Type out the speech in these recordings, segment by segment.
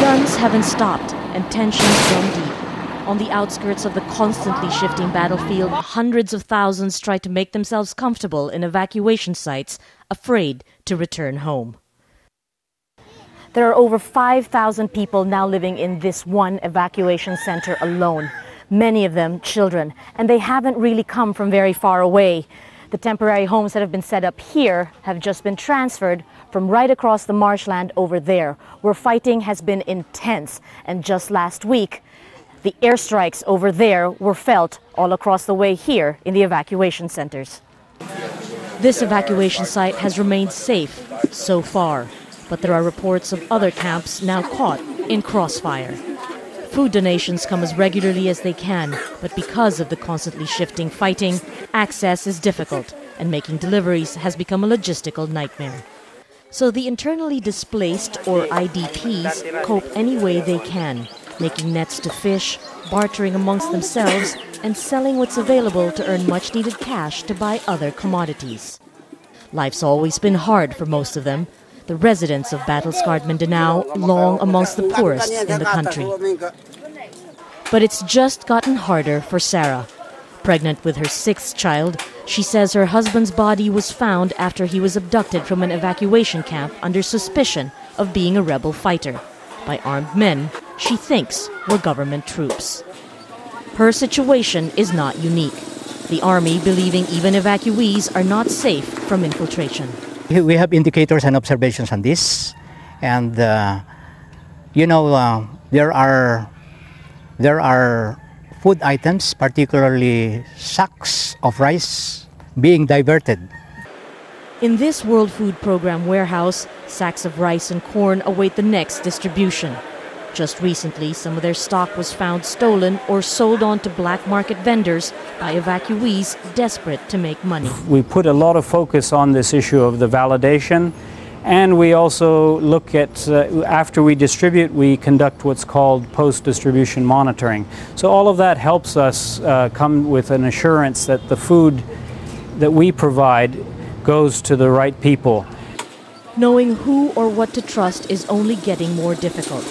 Guns haven't stopped and tensions run deep. On the outskirts of the constantly shifting battlefield, hundreds of thousands try to make themselves comfortable in evacuation sites, afraid to return home. There are over 5,000 people now living in this one evacuation center alone, many of them children, and they haven't really come from very far away. The temporary homes that have been set up here have just been transferred from right across the marshland over there, where fighting has been intense. And just last week, the airstrikes over there were felt all across the way here in the evacuation centers. This evacuation site has remained safe so far, but there are reports of other camps now caught in crossfire. Food donations come as regularly as they can, but because of the constantly shifting fighting, access is difficult, and making deliveries has become a logistical nightmare. So the internally displaced, or IDPs, cope any way they can, making nets to fish, bartering amongst themselves, and selling what's available to earn much-needed cash to buy other commodities. Life's always been hard for most of them, the residents of battle-scarred Mindanao, long amongst the poorest in the country. But it's just gotten harder for Sarah. Pregnant with her 6th child, she says her husband's body was found after he was abducted from an evacuation camp under suspicion of being a rebel fighter by armed men she thinks were government troops. Her situation is not unique. The army believing even evacuees are not safe from infiltration. We have indicators and observations on this, and there are food items, particularly sacks of rice, being diverted. In this World Food Program warehouse, sacks of rice and corn await the next distribution. Just recently, some of their stock was found stolen or sold on to black market vendors by evacuees desperate to make money. We put a lot of focus on this issue of the validation, and we also look at, after we distribute, we conduct what's called post-distribution monitoring. So all of that helps us come with an assurance that the food that we provide goes to the right people. Knowing who or what to trust is only getting more difficult.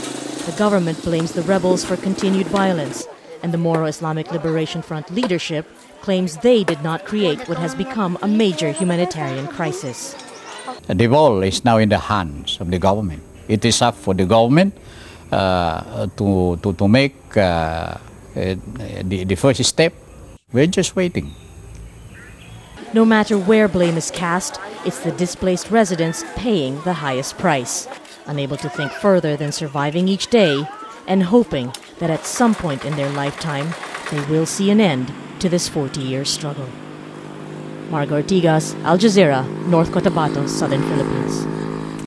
The government blames the rebels for continued violence, and the Moro Islamic Liberation Front leadership claims they did not create what has become a major humanitarian crisis. The ball is now in the hands of the government. It is up for the government to make the first step. We're just waiting. No matter where blame is cast, it's the displaced residents paying the highest price, unable to think further than surviving each day and hoping that at some point in their lifetime they will see an end to this 40-year struggle. Marga Ortigas, Al Jazeera, North Cotabato, Southern Philippines.